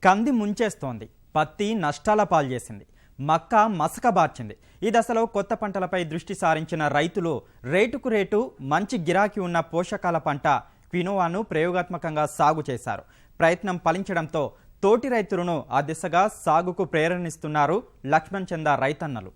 కంది ముంచేస్తోంది, పత్తి నష్టాల పాల్చేసింది, మక్క మసకబార్చింది. ఈ దశలో కొత్త పంటలపై దృష్టి సారించిన రైతులు రేటుకు రేటు మంచి గిరాకీ ఉన్న పోషకాల పంట క్వినోవాను ప్రయోగాత్మకంగా సాగు చేశారు. ప్రయత్నం ఫలించడంతో తోటి రైతులను ఆ దిశగా సాగుకు ప్రేరణిస్తున్నారు లక్ష్మణ్ చంద రైతన్నలు.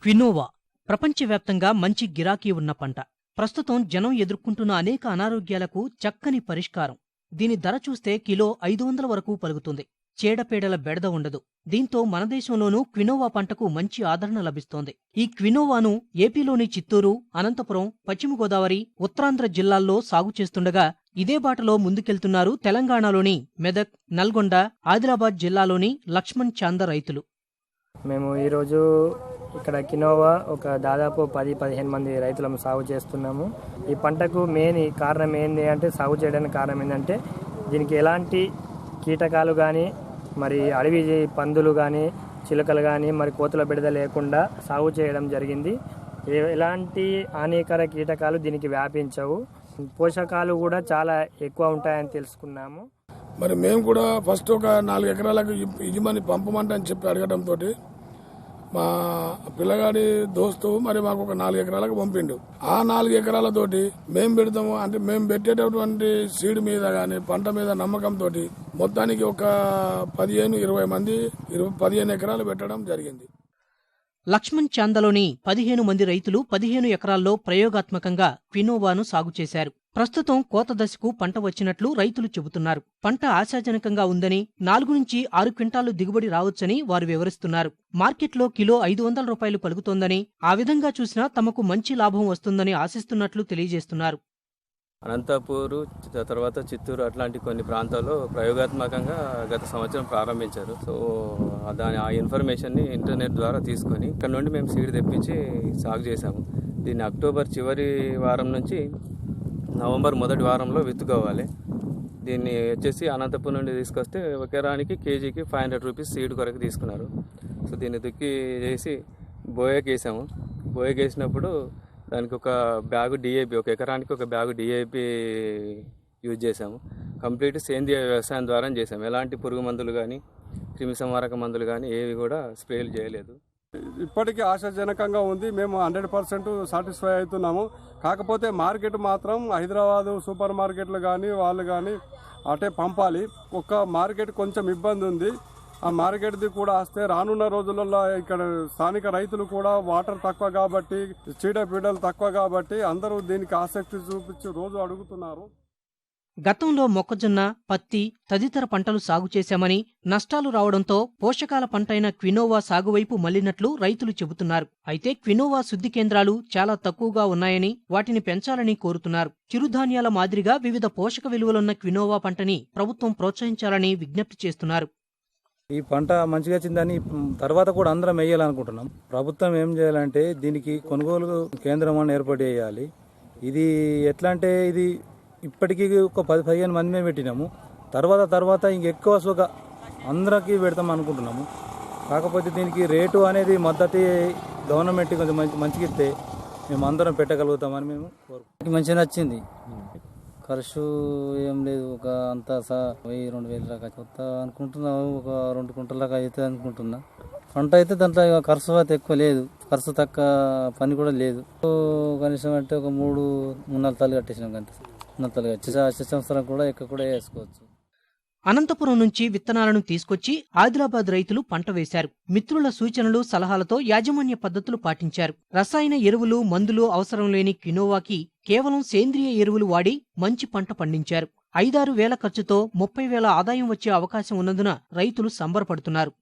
క్వినోవా ప్రపంచవ్యాప్తంగా మంచి గిరాకీ ఉన్న పంట. ప్రస్తుతం జనం ఎదుర్కొంటున్న అనేక అనారోగ్యాలకు చక్కని పరిష్కారం. దీని ధర చూస్తే కిలో 500 వరకు పలుకుతుంది. చీడపీడల బెడద ఉండదు. దీంతో మన దేశంలోనూ క్వినోవా పంటకు మంచి ఆదరణ లభిస్తోంది. ఈ క్వినోవాను ఏపీలోని చిత్తూరు, అనంతపురం, పశ్చిమ గోదావరి, ఉత్తరాంధ్ర జిల్లాల్లో సాగు చేస్తుండగా ఇదే బాటలో ముందుకెళ్తున్నారు తెలంగాణలోని మెదక్, నల్గొండ, ఆదిలాబాద్ జిల్లాలోని లక్ష్మణ్ చాంద రైతులు. మేము ఈరోజు ఇక్కడ క్వినోవా ఒక దాదాపు 10-15 మంది రైతులను సాగు చేస్తున్నాము. ఈ పంటకు మెయిన్ కారణం ఏంటి అంటే, సాగు చేయడానికి కారణం ఏంటంటే దీనికి ఎలాంటి కీటకాలు కానీ, మరి అడవి పందులు కానీ, చిలుకలు కానీ, మరి కోతుల బెడద లేకుండా సాగు చేయడం జరిగింది. ఎలాంటి హానికర కీటకాలు దీనికి వ్యాపించవు. పోషకాలు కూడా చాలా ఎక్కువ ఉంటాయని తెలుసుకున్నాము. మరి మేము కూడా ఫస్ట్ ఒక 4 ఎకరాలకు ఇజమని పంపమంటని చెప్పి అడగడంతో మా పిల్లగాడి దోస్తు మరి మాకు ఒక 4 ఎకరాలకు పంపిండు. ఆ 4 ఎకరాలతోటి మేము పెడతాము అంటే మేము పెట్టేటటువంటి సీడ్ మీద గాని పంట మీద నమ్మకంతో మొత్తానికి ఒక 15-20 మంది 15 ఎకరాలు పెట్టడం జరిగింది. లక్ష్మణ్ చాందలోని 15 మంది రైతులు 15 ఎకరాల్లో ప్రయోగాత్మకంగా క్వినోవాను సాగు చేశారు. ప్రస్తుతం కోత దశకు పంట వచ్చినట్లు రైతులు చెబుతున్నారు. పంట ఆశాజనకంగా ఉందని, 4-6 క్వింటాలు దిగుబడి రావచ్చని వారు వివరిస్తున్నారు. మార్కెట్లో కిలో 500 రూపాయలు పలుకుతోందని, ఆ విధంగా చూసినా తమకు మంచి లాభం వస్తుందని ఆశిస్తున్నట్లు తెలియజేస్తున్నారు. అనంతపూరు తర్వాత చిత్తూరు అట్లాంటి కొన్ని ప్రాంతాల్లో ప్రయోగాత్మకంగా గత సంవత్సరం ప్రారంభించారు. సో ఆ ఇన్ఫర్మేషన్ని ఇంటర్నెట్ ద్వారా తీసుకొని ఇక్కడ నుండి మేము సీడ్ తెప్పించి సాగు చేశాము. దీన్ని అక్టోబర్ చివరి వారం నుంచి నవంబర్ మొదటి వారంలో విత్తుకోవాలి. దీన్ని వచ్చేసి అనంతపూర్ నుండి తీసుకొస్తే ఒక ఎకరానికి కేజీకి 500 రూపీస్ సీడ్ కొరకు తీసుకున్నారు. సో దీన్ని దుక్కి చేసి బోయకి వేసాము. బోయకి వేసినప్పుడు దానికి ఒక బ్యాగు డిఏపి, ఒక ఎకరానికి ఒక బ్యాగు డిఏపి యూజ్ చేసాము. కంప్లీట్ సేంద్రియ వ్యవసాయం ద్వారా చేసాము. ఎలాంటి పురుగు మందులు కానీ, క్రిమి సంహారక మందులు కానీ ఏవి కూడా స్ప్రేలు చేయలేదు. ఇప్పటికీ ఆశాజనకంగా ఉంది. మేము 100% సాటిస్ఫై అవుతున్నాము. కాకపోతే మార్కెట్ మాత్రం హైదరాబాదు సూపర్ మార్కెట్లు కానీ వాళ్ళు కానీ అటే పంపాలి. ఒక మార్కెట్ కొంచెం ఇబ్బంది ఉంది. ఆ మార్కెట్ది కూడా వస్తే రానున్న రోజులలో ఇక్కడ స్థానిక రైతులు కూడా వాటర్ తక్కువ కాబట్టి, చీడపీడలు తక్కువ కాబట్టి అందరూ దీనికి ఆసక్తి చూపించి రోజు అడుగుతున్నారు. గతంలో మొక్కజొన్న, పత్తి తదితర పంటలు సాగు చేశామని, నష్టాలు రావడంతో పోషకాల పంటైన క్వినోవా సాగువైపు మళ్లినట్లు రైతులు చెబుతున్నారు. అయితే క్వినోవా శుద్ధి కేంద్రాలు చాలా తక్కువగా ఉన్నాయని, వాటిని పెంచాలని కోరుతున్నారు. చిరుధాన్యాల మాదిరిగా వివిధ పోషక విలువలున్న క్వినోవా పంటని ప్రభుత్వం ప్రోత్సహించాలని విజ్ఞప్తి చేస్తున్నారు. ఈ పంట మంచిగా వచ్చిందని తర్వాత కూడా అందరం వేయాలనుకుంటున్నాం. ప్రభుత్వం ఏం చేయాలంటే దీనికి కొనుగోలు కేంద్రం అని ఏర్పాటు చేయాలి. ఇది ఎట్లా అంటే ఇది ఇప్పటికీ ఒక 10-15 మంది మేము పెట్టినాము. తర్వాత ఇంకెక్కువ సుగా అందరికీ పెడతాం అనుకుంటున్నాము. కాకపోతే దీనికి రేటు అనేది మద్దతు గవర్నమెంట్ కొంచెం మంచిగా ఇస్తే మేము అందరం పెట్టగలుగుతామని మేము కోరుకుంటాం. మంచిగా నచ్చింది. ఖర్చు ఏం లేదు, ఒక అంతా 1000-2000 దాకా కొత్త అనుకుంటున్నాము. ఒక 2 క్వింటల్ దాకా అవుతుంది అనుకుంటున్నా. పంట అయితే దాంట్లో ఖర్చు అయితే ఎక్కువ లేదు, ఖర్చు తక్కువ, పని కూడా లేదు. కనీసం అంటే ఒక 3-4 తాళ్ళు కట్టేసినాం. అంతే 4 తాళ్ళు కట్టి సంవత్సరం కూడా ఎక్కువ కూడా వేసుకోవచ్చు. అనంతపురం నుంచి విత్తనాలను తీసుకొచ్చి ఆదిలాబాద్ రైతులు పంట వేశారు. మిత్రుల సూచనలు, సలహాలతో యాజమాన్య పద్ధతులు పాటించారు. రసాయన ఎరువులు, మందులు అవసరం లేని క్వినోవాకి కేవలం సేంద్రియ ఎరువులు వాడి మంచి పంట పండించారు. 5-6 వేల ఖర్చుతో 30,000 ఆదాయం వచ్చే అవకాశం ఉన్నందున రైతులు సంబరపడుతున్నారు.